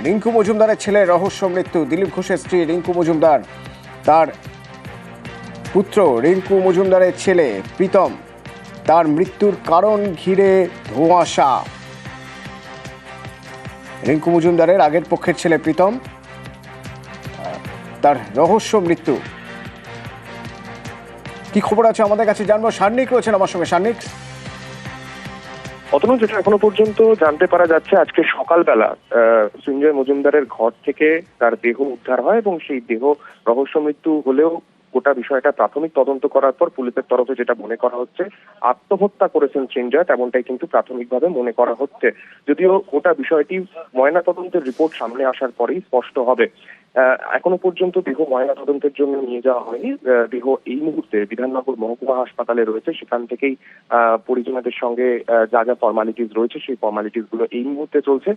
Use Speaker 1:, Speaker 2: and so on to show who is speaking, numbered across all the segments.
Speaker 1: রিঙ্কু মজুমদারের ছেলে রহস্য মৃত্যু। দিলীপ ঘোষের স্ত্রী রিঙ্কু মজুমদার, তার পুত্র রিঙ্কু মজুমদারের ছেলে প্রীতম, তার মৃত্যুর কারণ ঘিরে ধোঁয়াশা। রিঙ্কু মজুমদারের আগের পক্ষের ছেলে প্রীতম, তার রহস্য মৃত্যু। কি খবর আছে আমাদের কাছে জানবো। সার্নিক রয়েছেন আমার সঙ্গে। সার্নিক,
Speaker 2: অতনু, যেটা এখনো পর্যন্ত জানতে পারা যাচ্ছে, আজকে সকালবেলা সঞ্জয় মজুমদারের ঘর থেকে তার দেহ উদ্ধার হয় এবং সেই দেহ রহস্য মৃত্যু হলেও গোটা বিষয়টা প্রাথমিক তদন্ত করার পর পুলিশের তরফে যেটা মনে করা হচ্ছে আত্মহত্যা করেছেন সঞ্জয়, তেমনটাই কিন্তু প্রাথমিকভাবে মনে করা হচ্ছে। যদিও গোটা বিষয়টি ময়না তদন্তের রিপোর্ট সামনে আসার পরেই স্পষ্ট হবে। এখনো পর্যন্ত দেহ ময়না তদন্তের জন্য নিয়ে যাওয়া হয়নি। দেহ এই মুহূর্তে বিধাননগর মহকুমা হাসপাতালে রয়েছে। সেখান থেকেই পরিজনদের সঙ্গে যা যা ফর্মালিটিস রয়েছে সেই ফর্মালিটিস গুলো এই মুহূর্তে চলছে।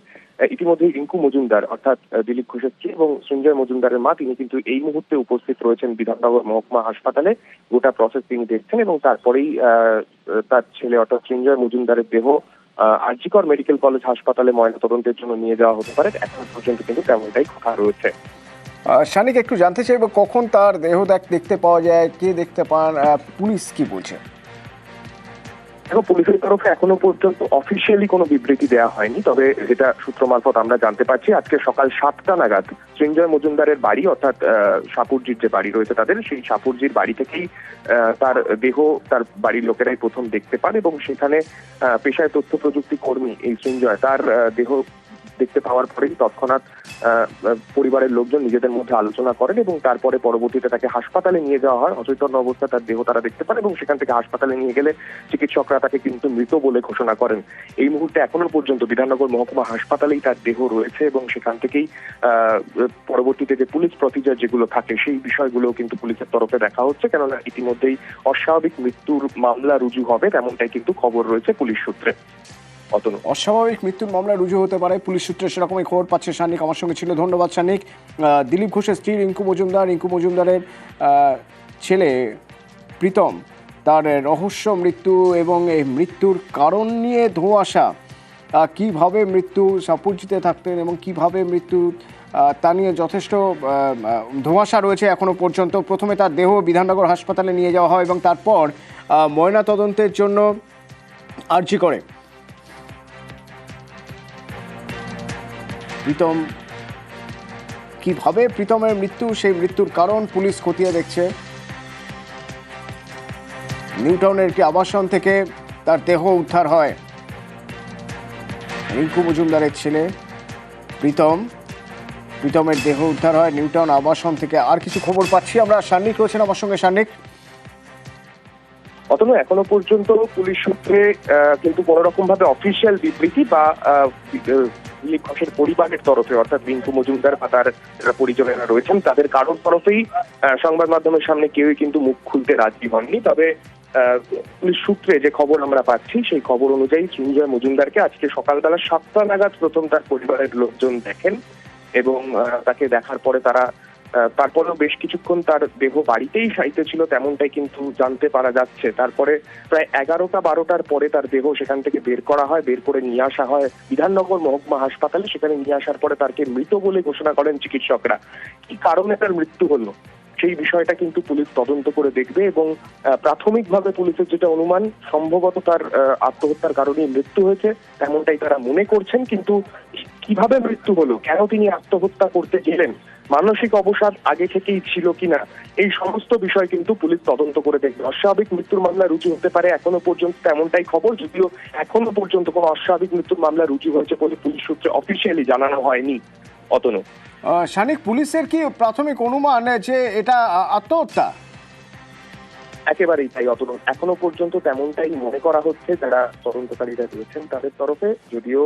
Speaker 2: ইতিমধ্যে রিঙ্কু মজুমদার অর্থাৎ দিলীপ ঘোষের স্ত্রী এবং সঞ্জয় মজুমদারের মা, তিনি কিন্তু এই মুহূর্তে উপস্থিত রয়েছেন বিধাননগর মহকুমা হাসপাতালে। গোটা প্রসেস তিনি দেখছেন এবং তারপরেই তার ছেলে অর্থাৎ সঞ্জয় মজুমদারের দেহ আরজিকর মেডিকেল কলেজ হাসপাতালে ময়না তদন্তের জন্য নিয়ে যাওয়া হতে পারে। এখন পর্যন্ত কিন্তু তেমনটাই কথা রয়েছে।
Speaker 1: সার্নিক, একটু জানতে চাইবো কখন তার দেহ দেখতে পাওয়া যায়, কে দেখতে পান, পুলিশ কি বলছে?
Speaker 2: এখন পুলিশের তরফে এখনো পর্যন্ত অফিসিয়ালি কোনো বিবৃতি দেওয়া হয়নি, তবে যেটা সূত্র মারফত আমরা জানতে পারছি, আজকে সকাল 7টা নাগাদ সঞ্জয় মজুমদারের বাড়ি অর্থাৎ সাপুরজির যে বাড়ি রয়েছে তাদের, সেই সাপুরজির বাড়ি থেকেই তার দেহ তার বাড়ির লোকেরাই প্রথম দেখতে পান এবং সেখানে পেশায় তথ্য প্রযুক্তি কর্মী এই সঞ্জয়, তার দেহ দেখতে পাওয়ার পরেই তৎক্ষণাৎ পরিবারের লোকজন নিজেদের মধ্যে আলোচনা করেন এবং তারপরে পরবর্তীতে তাকে হাসপাতালে নিয়ে যাওয়া হয়। অচৈতন্য অবস্থায় তার দেহ তারা দেখতে পান এবং সেখান থেকে হাসপাতালে নিয়ে গেলে চিকিৎসকরা তাকে কিন্তু মৃত বলে ঘোষণা করেন। এই মুহূর্তে এখনো পর্যন্ত বিধাননগর মহকুমা হাসপাতালেই তার দেহ রয়েছে এবং সেখান থেকেই পরবর্তীতে যে পুলিশ প্রসিজার যেগুলো থাকে সেই বিষয়গুলো কিন্তু পুলিশের তরফে দেখা হচ্ছে, কেননা ইতিমধ্যেই অস্বাভাবিক মৃত্যুর মামলা রুজু হবে তেমনটাই কিন্তু খবর রয়েছে পুলিশ সূত্রে।
Speaker 1: অস্বাভাবিক মৃত্যুর মামলা রুজু হতে পারে পুলিশ সূত্রে, সেরকমই খবর পাচ্ছে সার্নিক আমার সঙ্গে ছিল। ধন্যবাদ সার্নিক। দিলীপ ঘোষের স্ত্রী রিঙ্কু মজুমদারের ছেলে প্রীতম, তার রহস্য মৃত্যু এবং এই মৃত্যুর কারণ নিয়ে ধোঁয়াশা। কিভাবে মৃত্যু, সাপুরজিতে থাকতেন এবং কিভাবে মৃত্যু, তা নিয়ে যথেষ্ট ধোঁয়াশা রয়েছে এখনো পর্যন্ত। প্রথমে তার দেহ বিধাননগর হাসপাতালে নিয়ে যাওয়া হয় এবং তারপর ময়না তদন্তের জন্য আর্জি করে। প্রীতম, কিভাবে প্রীতমের মৃত্যু, সেই মৃত্যুর কারণ পুলিশ খতিয়ে দেখছে। নিউটাউনের একটি আবাসন থেকে তার দেহ উদ্ধার হয়। রিঙ্কু মজুমদারের ছেলে প্রীতমের দেহ উদ্ধার হয় নিউটাউন আবাসন থেকে। আর কিছু খবর পাচ্ছি আমরা। সার্নিক রয়েছেন আমার সঙ্গে। সার্নিক,
Speaker 2: অতনু, এখনো পর্যন্ত পুলিশ সূত্রে কিন্তু কোন রকম ভাবে অফিসিয়াল বিবৃতি বা দিলীপ ঘোষের পরিবারের তরফে অর্থাৎ রিঙ্কু মজুমদার বা তার পরিজনেরা রয়েছেন তাদের কারোর তরফেই সংবাদ মাধ্যমের সামনে কেউই কিন্তু মুখ খুলতে রাজি হননি। তবে পুলিশ সূত্রে যে খবর আমরা পাচ্ছি সেই খবর অনুযায়ী সঞ্জয় মজুমদারকে আজকে সকালবেলা 7টা নাগাদ প্রথম তার পরিবারের লোকজন দেখেন এবং তাকে দেখার পরে তারপরেও বেশ কিছুক্ষণ তার দেহ বাড়িতেই শায়িত ছিল তেমনটাই কিন্তু জানতে পারা যাচ্ছে। তারপরে প্রায় 11টা-12টার পরে তার দেহ সেখান থেকে বের করা হয়, বের করে নিয়ে আসা হয় বিধাননগর মহকুমা হাসপাতালে। সেখানে নিয়ে আসার পরে তাকে মৃত বলে ঘোষণা করেন চিকিৎসকরা। কি কারণে তার মৃত্যু হলো সেই বিষয়টা কিন্তু পুলিশ তদন্ত করে দেখবে এবং প্রাথমিকভাবে পুলিশের যেটা অনুমান, সম্ভবত তার আত্মহত্যার কারণেই মৃত্যু হয়েছে তেমনটাই তারা মনে করছেন। কিন্তু কিভাবে মৃত্যু হলো, কেন তিনি আত্মহত্যা করতে গেলেন, মানসিক অবসাদ আগে থেকেই ছিল কিনা, এই সমস্ত বিষয় কিন্তু পুলিশ তদন্ত করে দেখবে। অস্বাভাবিক মৃত্যুর মামলা রুজু হতে পারে এখনো পর্যন্ত তেমনটাই খবর, যদিও এখনো পর্যন্ত কোনো অস্বাভাবিক মৃত্যুর মামলা রুজু হয়েছে বলে পুলিশ সূত্রে অফিসিয়ালি জানানো হয়নি। অতনু,
Speaker 1: সার্নিক, পুলিশের কি প্রাথমিক অনুমান যে এটা আত্মহত্যা?
Speaker 2: একেবারেই তাই অতনু, এখনো পর্যন্ত তেমনটাই মনে করা হচ্ছে যারা তদন্তকারীরা রয়েছেন তাদের তরফে। যদিও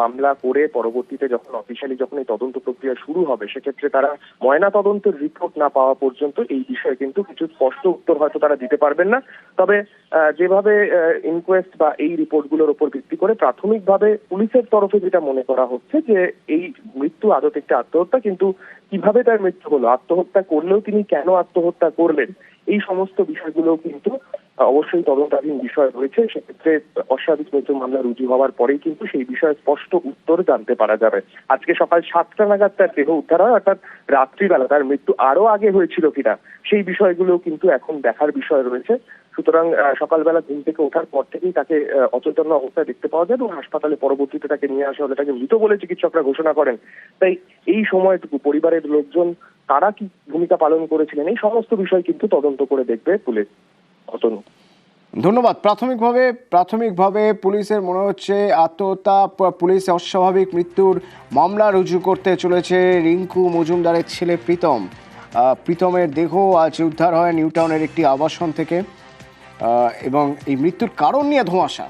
Speaker 2: মামলা করে পরবর্তীতে যখন অফিসিয়ালি যখন এই তদন্ত প্রক্রিয়া শুরু হবে সেক্ষেত্রে তারা ময়না তদন্তের রিপোর্ট না পাওয়া পর্যন্ত এই বিষয়ে কিন্তু কিছু স্পষ্ট উত্তর হয়তো তারা দিতে পারবেন না। তবে যেভাবে ইনকোয়েস্ট বা এই রিপোর্টগুলোর উপর ভিত্তি করে প্রাথমিকভাবে পুলিশের তরফে যেটা মনে করা হচ্ছে যে এই মৃত্যু আদতে একটা আত্মহত্যা, কিন্তু কিভাবে তার মৃত্যু হলো, আত্মহত্যা করলেও তিনি কেন আত্মহত্যা করলেন, এই সমস্ত বিষয়গুলো কিন্তু অবশ্যই তদন্তাধীন বিষয় রয়েছে। সেক্ষেত্রে অস্বাভাবিক মৃত্যু মামলা রুজু হওয়ার পরেই কিন্তু সেই বিষয়ে স্পষ্ট উত্তর জানতে পারা যাবে। আজকে সকাল 7টা নাগাদ তার দেহ উদ্ধার হয়, অর্থাৎ রাত্রিবেলা। তার মৃত্যু আরো আগে হয়েছিল কিনা সেই বিষয়গুলো কিন্তু এখন দেখার বিষয় রয়েছে। সুতরাং সকালবেলা ঘুম থেকে ওঠার পর থেকেই তাকে অচৈতন্য অবস্থায় দেখতে পাওয়া যায় এবং হাসপাতালে পরবর্তীতে তাকে নিয়ে আসা হলে তাকে মৃত বলে চিকিৎসকরা ঘোষণা করেন। তাই এই সময়টুকু পরিবারের লোকজন তারা কি ভূমিকা পালন করেছিলেন এই সমস্ত বিষয় কিন্তু তদন্ত করে দেখবে পুলিশ। অতনু,
Speaker 1: ধন্যবাদ। প্রাথমিকভাবে পুলিশের মনে হচ্ছে আত্মহত্যা। পুলিশ অস্বাভাবিক মৃত্যুর মামলা রুজু করতে চলেছে রিঙ্কু মজুমদারের ছেলে প্রীতম। প্রীতমের দেহ আজ উদ্ধার হয় নিউ টাউনের একটি আবাসন থেকে এবং এই মৃত্যুর কারণ নিয়ে ধোঁয়াশা।